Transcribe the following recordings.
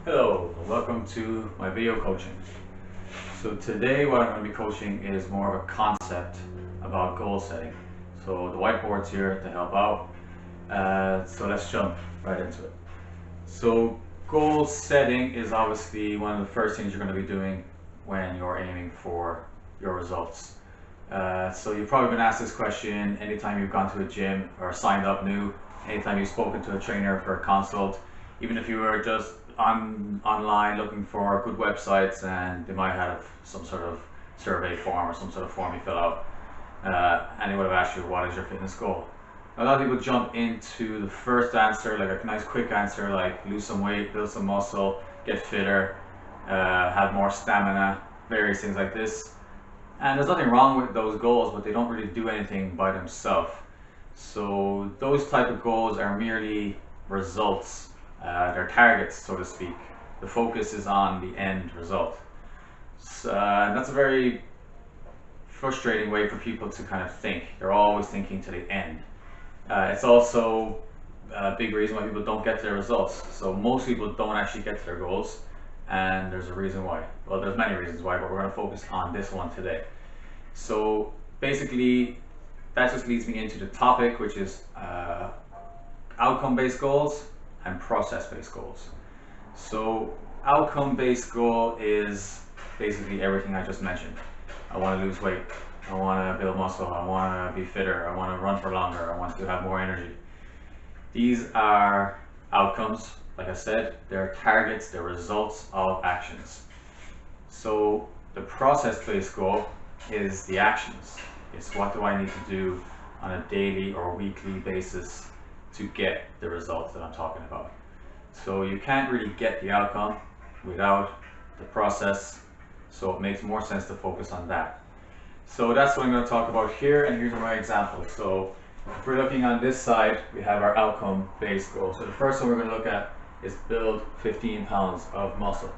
Hello, welcome to my video coaching. So today what I'm going to be coaching is more of a concept about goal setting. So the whiteboard's here to help out. So let's jump right into it. So goal setting is obviously one of the first things you're going to be doing when you're aiming for your results. So you've probably been asked this question anytime you've gone to a gym or signed up new, anytime you've spoken to a trainer for a consult, even if you were just online looking for good websites and they might have some sort of survey form or some sort of form you fill out, and they would have asked you, what is your fitness goal? A lot of people jump into the first answer, like a nice quick answer, like lose some weight, build some muscle, get fitter, have more stamina, various things like this. And there's nothing wrong with those goals, but they don't really do anything by themselves. So those type of goals are merely results. They're targets, so to speak. The focus is on the end result. So, that's a very frustrating way for people to kind of think. They're always thinking to the end. It's also a big reason why people don't get their results. So most people don't actually get to their goals, and there's a reason why. Well, there's many reasons why, but we're going to focus on this one today. So basically, that just leads me into the topic, which is outcome-based goals and process-based goals. So outcome-based goal is basically everything I just mentioned. I want to lose weight, I want to build muscle, I want to be fitter, I want to run for longer, I want to have more energy. These are outcomes, like I said, they're targets, they're results of actions. So the process-based goal is the actions. It's what do I need to do on a daily or weekly basis to get the results that I'm talking about. So you can't really get the outcome without the process, so it makes more sense to focus on that. So that's what I'm going to talk about here, and here's my example. So if we're looking on this side, we have our outcome-based goal. So the first one we're going to look at is build 15 pounds of muscle.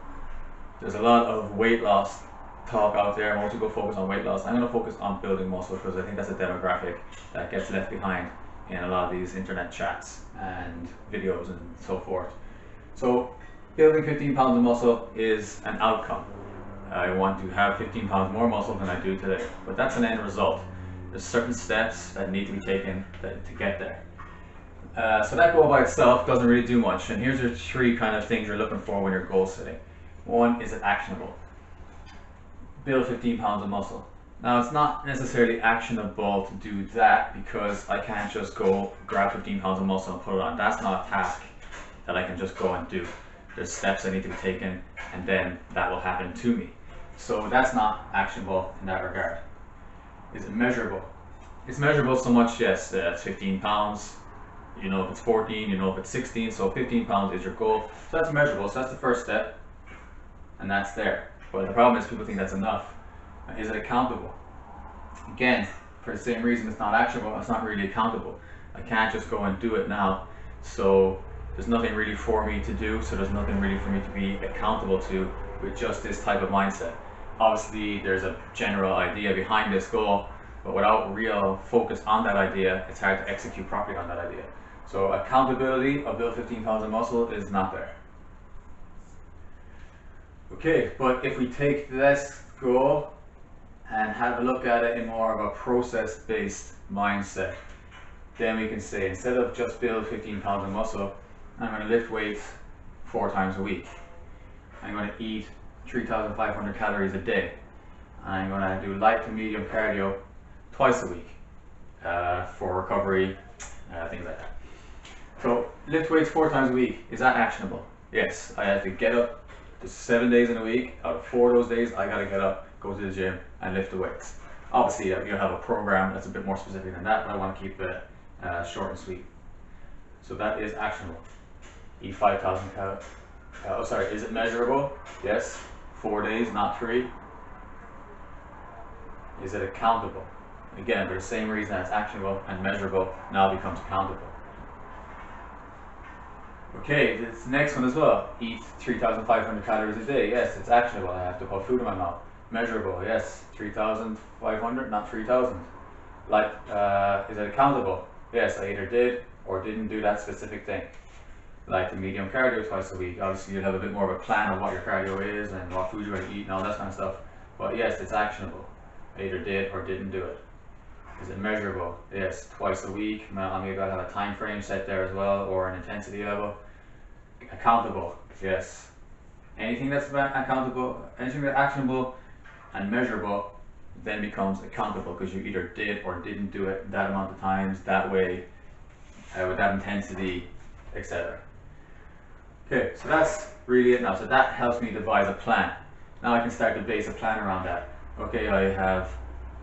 There's a lot of weight loss talk out there. Most people focus on weight loss. I'm going to focus on building muscle because I think that's a demographic that gets left behind in a lot of these internet chats and videos and so forth. So building 15 pounds of muscle is an outcome. I want to have 15 pounds more muscle than I do today, but that's an end result. There's certain steps that need to be taken to get there. So that goal by itself doesn't really do much, and here's the three kind of things you're looking for when you're goal setting. One, is it actionable? Build 15 pounds of muscle. Now it's not necessarily actionable to do that because I can't just go grab 15 pounds of muscle and put it on. That's not a task that I can just go and do. There's steps that need to be taken and then that will happen to me. So that's not actionable in that regard. Is it measurable? It's measurable so much, yes, it's 15 pounds. You know if it's 14, you know if it's 16, so 15 pounds is your goal. So that's measurable, so that's the first step, and that's there. But the problem is people think that's enough. Is it accountable? Again, for the same reason it's not actionable, it's not really accountable. I can't just go and do it now. So there's nothing really for me to do, so there's nothing really for me to be accountable to with just this type of mindset. Obviously, there's a general idea behind this goal, but without real focus on that idea, it's hard to execute properly on that idea. So accountability of build 15 pounds of muscle is not there. Okay, but if we take this goal and have a look at it in more of a process-based mindset, then we can say instead of just build 15 pounds of muscle, I'm going to lift weights 4 times a week. I'm going to eat 3,500 calories a day. I'm going to do light to medium cardio twice a week for recovery, things like that. So lift weights 4 times a week, is that actionable? Yes, I have to get up. There's 7 days in a week. Out of 4 of those days, I gotta get up, go to the gym, and lift the weights. Obviously, you'll have a program that's a bit more specific than that, but I want to keep it short and sweet. So that is actionable. Eat 5,000 calories. Is it measurable? Yes. 4 days, not 3. Is it accountable? Again, for the same reason as actionable and measurable, now becomes accountable. Okay, this next one as well. Eat 3,500 calories a day. Yes, it's actionable. I have to put food in my mouth. Measurable. Yes, 3,500, not 3,000. Like, is it accountable? Yes, I either did or didn't do that specific thing. light to medium cardio twice a week. Obviously you'll have a bit more of a plan of what your cardio is and what food you're going to eat and all that kind of stuff. But yes, it's actionable. I either did or didn't do it. Is it measurable? Yes, twice a week. Maybe I'll have a time frame set there as well, or an intensity level. Accountable? Yes. Anything that's accountable, anything that's actionable and measurable then becomes accountable, because you either did or didn't do it that amount of times, that way, with that intensity, etc. Okay, so that's really it now. So that helps me devise a plan. Now I can start to base a plan around that. Okay, I have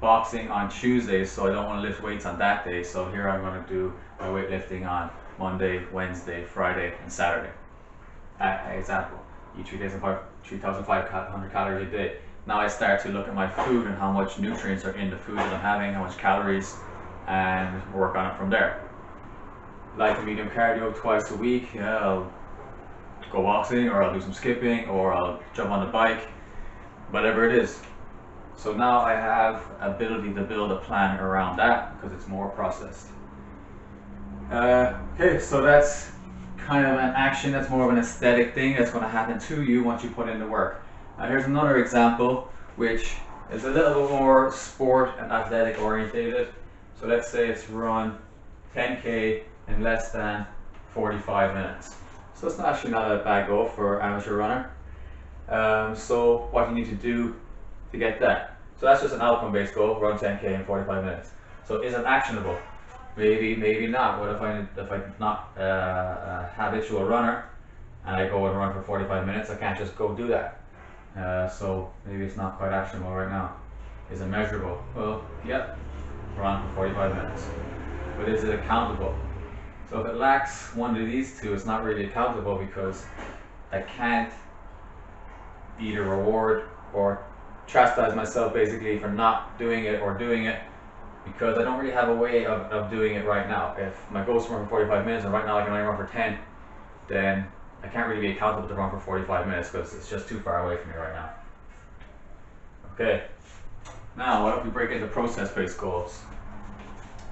boxing on Tuesday, so I don't want to lift weights on that day. So here I'm going to do my weightlifting on Monday, Wednesday, Friday, and Saturday. Example, eat 3,500 calories a day. Now I start to look at my food and how much nutrients are in the food that I'm having, how much calories, and work on it from there. Light to medium cardio twice a week. Yeah, I'll go boxing, or I'll do some skipping, or I'll jump on the bike, whatever it is. So now I have ability to build a plan around that because it's more processed. Okay, so that's kind of an action, that's more of an aesthetic thing that's going to happen to you once you put in the work. Now here's another example which is a little bit more sport and athletic orientated. So let's say it's run 10k in less than 45 minutes. So it's actually not a bad goal for amateur runner. So what you need to do to get that. So that's just an outcome based goal, run 10k in 45 minutes. So is it actionable? Maybe, maybe not. What if I'm not a habitual runner and I go and run for 45 minutes? I can't just go do that. So maybe it's not quite actionable right now. Is it measurable? Well, yep, run for 45 minutes. But is it accountable? So if it lacks one of these two, it's not really accountable, because I can't either reward or chastise myself basically for not doing it or doing it, because I don't really have a way of doing it right now. If my goal is to run for 45 minutes and right now I can only run for 10, then I can't really be accountable to run for 45 minutes because it's just too far away from me right now. Okay, now what if we break into process-based goals?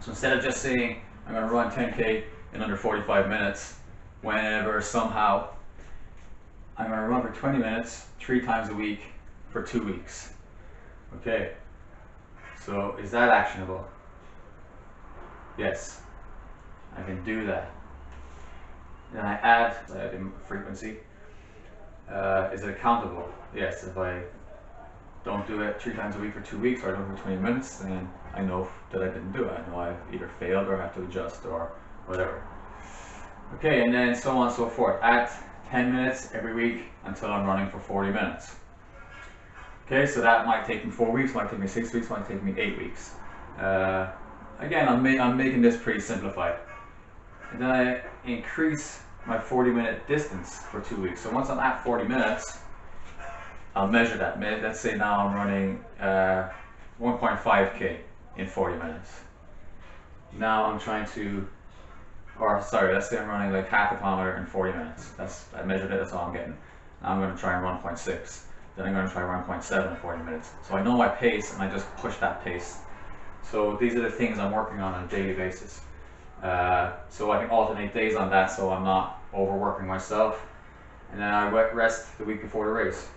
So instead of just saying I'm going to run 10k in under 45 minutes, whenever somehow I'm going to run for 20 minutes 3 times a week for 2 weeks. Okay, so is that actionable? Yes, I can do that. Then I add frequency. Is it accountable? Yes, if I don't do it 3 times a week for 2 weeks, or I don't do it for 20 minutes, then I know that I didn't do it. I know I've either failed or have to adjust or whatever. Okay, and then so on and so forth. Add 10 minutes every week until I'm running for 40 minutes. Okay, so that might take me 4 weeks, might take me 6 weeks, might take me 8 weeks. Again, I'm making this pretty simplified. And then I increase my 40-minute distance for 2 weeks. So once I'm at 40 minutes, I'll measure that. Let's say now I'm running 1.5k in 40 minutes. Now I'm trying to, or sorry, let's say I'm running like half a kilometer in 40 minutes. I measured it, that's all I'm getting. Now I'm going to try and run 0.6. Then I'm going to try 1.7 in 40 minutes. So I know my pace and I just push that pace. So these are the things I'm working on a daily basis. So I can alternate days on that so I'm not overworking myself. And then I rest the week before the race.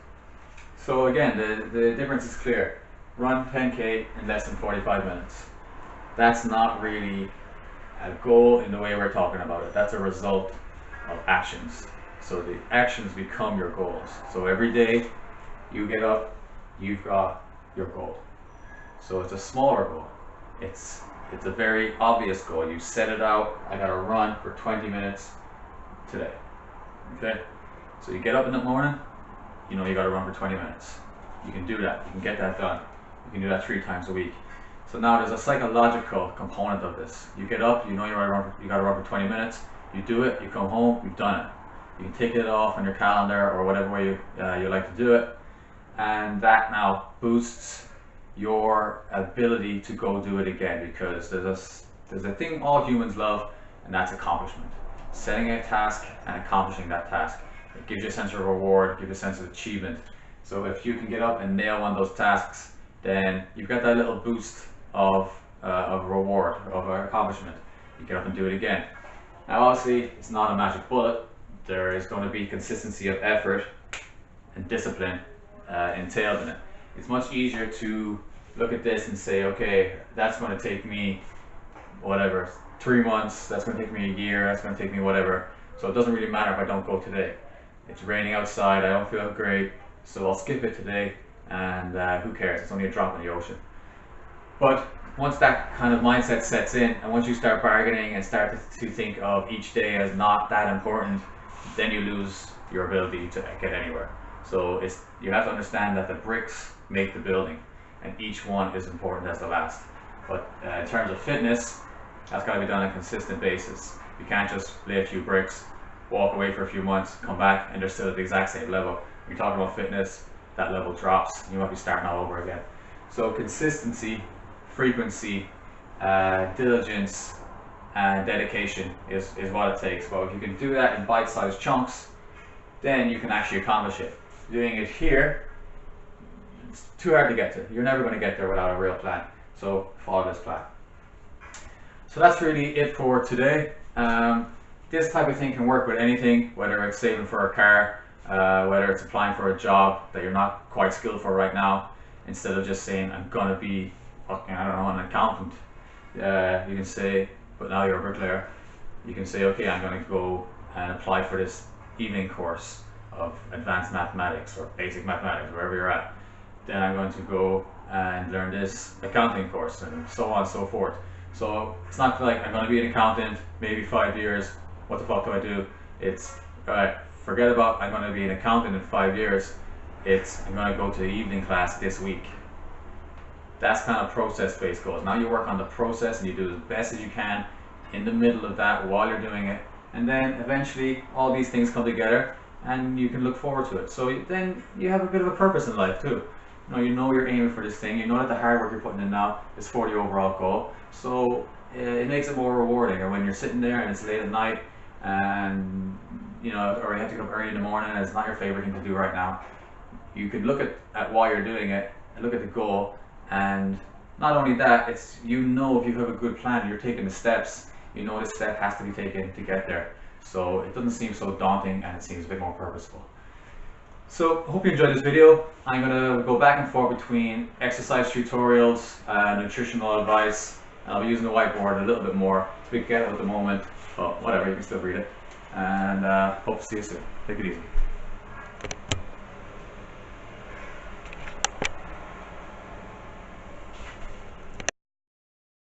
So again, the difference is clear. Run 10k in less than 45 minutes. That's not really a goal in the way we're talking about it. That's a result of actions. So the actions become your goals. So every day you get up, you've got your goal. So it's a smaller goal. It's a very obvious goal. You set it out, I gotta run for 20 minutes today. Okay? So you get up in the morning, you know you gotta run for 20 minutes. You can do that, you can get that done. You can do that 3 times a week. So now there's a psychological component of this. You get up, you know you gotta run for 20 minutes, you do it, you come home, you've done it. You can take it off on your calendar or whatever way you like to do it, and that now boosts your ability to go do it again, because there's a thing all humans love, and that's accomplishment. Setting a task and accomplishing that task. It gives you a sense of reward, it gives you a sense of achievement. So if you can get up and nail one of those tasks, then you've got that little boost of reward, of accomplishment. You get up and do it again. Now obviously it's not a magic bullet, there is going to be consistency of effort and discipline entailed in it. It's much easier to look at this and say, okay, that's going to take me whatever, 3 months, that's going to take me a year, that's going to take me whatever. So it doesn't really matter if I don't go today. It's raining outside, I don't feel great, so I'll skip it today, and who cares, it's only a drop in the ocean. But once that kind of mindset sets in, and once you start bargaining and start to think of each day as not that important, then you lose your ability to get anywhere. So you have to understand that the bricks make the building, and each one is important as the last. But in terms of fitness, that's got to be done on a consistent basis. You can't just lay a few bricks, walk away for a few months, come back, and they're still at the exact same level. When you're talking about fitness, that level drops. You might be starting all over again. So consistency, frequency, diligence, and dedication is what it takes. But if you can do that in bite-sized chunks, then you can actually accomplish it. Doing it here, it's too hard to get to. You're never going to get there without a real plan. So follow this plan. So that's really it for today. This type of thing can work with anything, whether it's saving for a car, whether it's applying for a job that you're not quite skilled for right now. Instead of just saying, I'm going to be, fucking, I don't know, an accountant. You can say, but now you're a bricklayer. You can say, okay, I'm going to go and apply for this evening course of advanced mathematics or basic mathematics, wherever you're at. Then I'm going to go and learn this accounting course, and so on and so forth. So it's not like I'm going to be an accountant, maybe 5 years, what the fuck do I do? It's, alright, forget about I'm going to be an accountant in 5 years. It's, I'm going to go to the evening class this week. That's kind of process-based goals. Now you work on the process and you do as best as you can in the middle of that while you're doing it. And then eventually all these things come together and you can look forward to it. So then you have a bit of a purpose in life too. You know you're aiming for this thing. You know that the hard work you're putting in now is for the overall goal. So it makes it more rewarding. Or when you're sitting there and it's late at night and or you have to get up early in the morning and it's not your favorite thing to do right now, you could look at why you're doing it and look at the goal. And not only that, it's, if you have a good plan, you're taking the steps, this step has to be taken to get there. So it doesn't seem so daunting and it seems a bit more purposeful. So I hope you enjoyed this video. I'm going to go back and forth between exercise tutorials, nutritional advice, and I'll be using the whiteboard a little bit more to be get at the moment, but whatever, you can still read it. And hope to see you soon. Take it easy.